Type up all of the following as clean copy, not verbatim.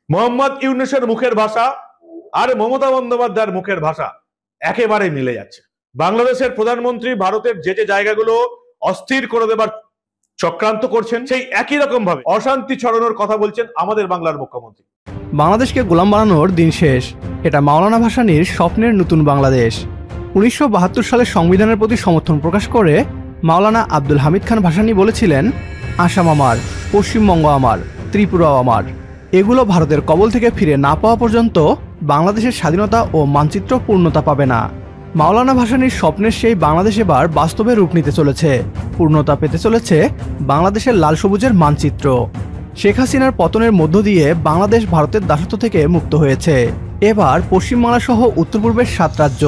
মোহাম্মদ ইউনূসের মুখের ভাষা আর মমতা বন্দ্যোপাধ্যায়ের মুখের ভাষা একেবারে মিলে যাচ্ছে। বাংলাদেশের প্রধানমন্ত্রী ভারতের যে যে জায়গাগুলো অস্থির করে দেবার চক্রান্ত করছেন, সেই একই রকম ভাবে অশান্তি ছড়ানোর কথা বলছেন আমাদের বাংলার মুখ্যমন্ত্রী। বাংলাদেশকে গোলাম বানানোর দিন শেষ, এটা মাওলানা ভাসানীর স্বপ্নের নতুন বাংলাদেশ। 1972 সালে সংবিধানের প্রতি সমর্থন প্রকাশ করে মাওলানা আব্দুল হামিদ খান ভাসানী বলেছিলেন, আসাম আমার, পশ্চিমবঙ্গ আমার, ত্রিপুরাও আমার। এগুলো ভারতের কবল থেকে ফিরে না পাওয়া পর্যন্ত বাংলাদেশের স্বাধীনতা ও মানচিত্র পূর্ণতা পাবে না। মাওলানা ভাসানীর স্বপ্নের সেই বাংলাদেশ এবার বাস্তবে রূপ নিতে চলেছে, পূর্ণতা পেতে চলেছে বাংলাদেশের লাল সবুজের মানচিত্র। শেখ হাসিনার পতনের মধ্য দিয়ে বাংলাদেশ ভারতের দাসত্ব থেকে মুক্ত হয়েছে। এবার পশ্চিমবাংলা সহ উত্তর পূর্বের 7 রাজ্য,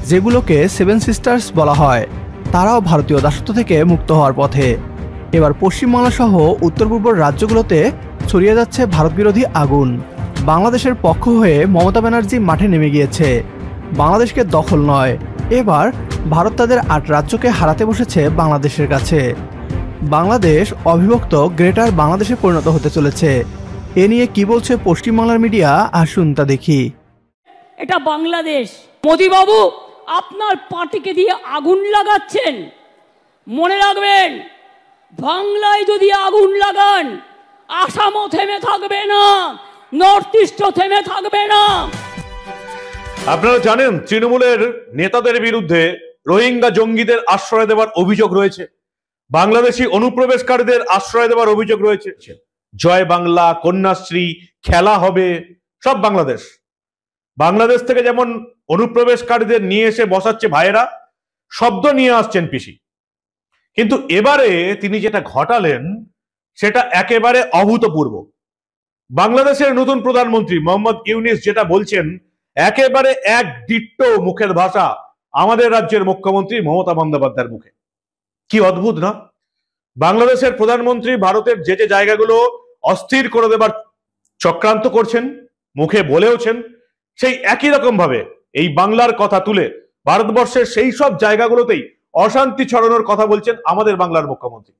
যেগুলোকে 7 সিস্টার্স বলা হয়, তারাও ভারতীয় দাসত্ব থেকে মুক্ত হওয়ার পথে। এবার পশ্চিমবাংলা সহ উত্তর পূর্বের রাজ্যগুলোতে ছড়িয়ে যাচ্ছে ভারত বিরোধী আগুন। বাংলাদেশের পক্ষ হয়ে মমতা ব্যানার্জি মাঠে নেমে গিয়েছে। বাংলাদেশকে দখল নয়, এবার ভারত তাদের 8 রাজ্যকে হারাতে বসেছে বাংলাদেশের কাছে। বাংলাদেশ অবিভক্ত গ্রেটার বাংলাদেশে পরিণত হতে চলেছে। এ নিয়ে কি বলছে পশ্চিমবাংলার মিডিয়া, আসুন তা দেখি। এটা বাংলাদেশ। মোদি বাবু, আপনার পার্টিকে দিয়ে আগুন লাগাচ্ছেন। মনে রাখবেন, বাংলায় যদি আগুন লাগান, আসামও থেমে থাকবে না, নর্থ ইস্টও থেমে থাকবে না। আপনারা জানেন, তৃণমূলের নেতাদের বিরুদ্ধে রোহিঙ্গা জঙ্গিদের আশ্রয় দেওয়ার অভিযোগ রয়েছে, বাংলাদেশি অনুপ্রবেশকারীদের আশ্রয় দেওয়ার অভিযোগ রয়েছে। জয় বাংলা, কন্যাশ্রী, খেলা হবে, সব বাংলাদেশ থেকে যেমন অনুপ্রবেশকারীদের নিয়ে এসে বসাচ্ছে ভাইয়েরা, শব্দ নিয়ে আসছেন পিসি। কিন্তু এবারে তিনি যেটা ঘটালেন সেটা একেবারে অভূতপূর্ব। বাংলাদেশের নতুন প্রধানমন্ত্রী মোহাম্মদ ইউনূস যেটা বলছেন, একেবারে এক ডিট্টো মুখের ভাষা আমাদের রাজ্যের মুখ্যমন্ত্রী মমতা বন্দ্যোপাধ্যায়ের মুখে। কি অদ্ভুত না? বাংলাদেশের প্রধানমন্ত্রী ভারতের যে যে জায়গাগুলো অস্থির করে দেবার চক্রান্ত করছেন, মুখে বলেওছেন, সেই একই রকম ভাবে এই বাংলার কথা তুলে ভারতবর্ষের সেই সব জায়গাগুলোতেই অশান্তি ছড়ানোর কথা বলছেন আমাদের বাংলার মুখ্যমন্ত্রী।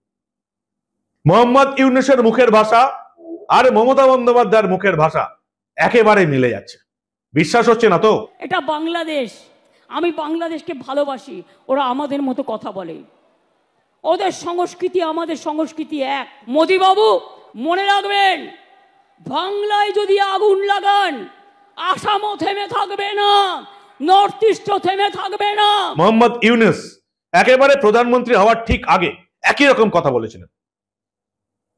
মোহাম্মদ ইউনূসের মুখের ভাষা আর মমতা বন্দ্যোপাধ্যায়ের মুখের ভাষা একেবারে মিলে যাচ্ছে। বিশ্বাস হচ্ছে না তো? এটা বাংলাদেশ। আমি বাংলাদেশকে ভালোবাসি। ওরা আমাদের মতো কথা বলে, ওদের সংস্কৃতি আমাদের সংস্কৃতি এক। মোদি বাবু, মনে রাখবেন, বাংলায় যদি আগুন লাগান, আসামও থেমে থাকবে না, নর্থ ইস্টও থেমে থাকবে না। মোহাম্মদ ইউনূস একেবারে প্রধানমন্ত্রী হওয়ার ঠিক আগে একই রকম কথা বলেছিলেন।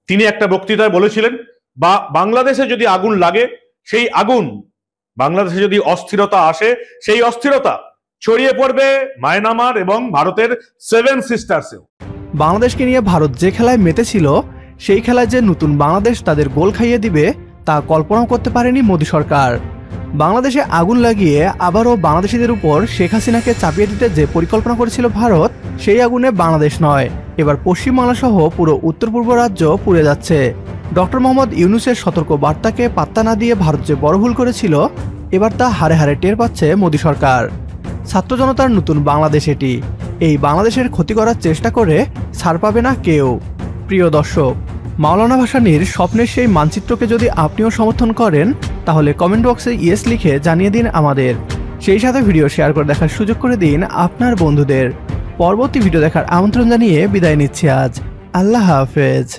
তিনি একটা বক্তৃতায় বলেছিলেন, বাংলাদেশে যদি আগুন লাগে, সেই আগুন, বাংলাদেশে যদি অস্থিরতা আসে, সেই অস্থিরতা ছড়িয়ে পড়বে মায়ানমার এবং ভারতের 7 সিস্টার্সেও। বাংলাদেশকে নিয়ে ভারত যে খেলায় মেতেছিল, সেই খেলায় যে নতুন বাংলাদেশ তাদের গোল খাইয়ে দিবে তা কল্পনাও করতে পারেনি মোদী সরকার। বাংলাদেশে আগুন লাগিয়ে আবারও বাংলাদেশিদের উপর শেখ হাসিনাকে চাপিয়ে দিতে যে পরিকল্পনা করেছিল ভারত, সেই আগুনে বাংলাদেশ নয়, এবার পশ্চিমবাংলা সহ পুরো উত্তর পূর্ব রাজ্য পুড়ে যাচ্ছে। ডক্টর মোহাম্মদ ইউনূসের সতর্ক বার্তাকে পাত্তা না দিয়ে ভারত যে বড় ভুল করেছিল, এবার তা হারে হারে টের পাচ্ছে মোদী সরকার। ছাত্র জনতার নতুন বাংলাদেশ এটি। এই বাংলাদেশের ক্ষতি করার চেষ্টা করে ছাড় পাবে না কেউ। প্রিয় দর্শক, মাওলানা ভাসানীর স্বপ্নের সেই মানচিত্রকে যদি আপনিও সমর্থন করেন, তাহলে কমেন্ট বক্সে ইয়েস লিখে জানিয়ে দিন আমাদের। সেই সাথে ভিডিও শেয়ার করে দেখার সুযোগ করে দিন আপনার বন্ধুদের। পরবর্তী ভিডিও দেখার আমন্ত্রণ জানিয়ে বিদায় নিচ্ছি আজ। আল্লাহ হাফেজ।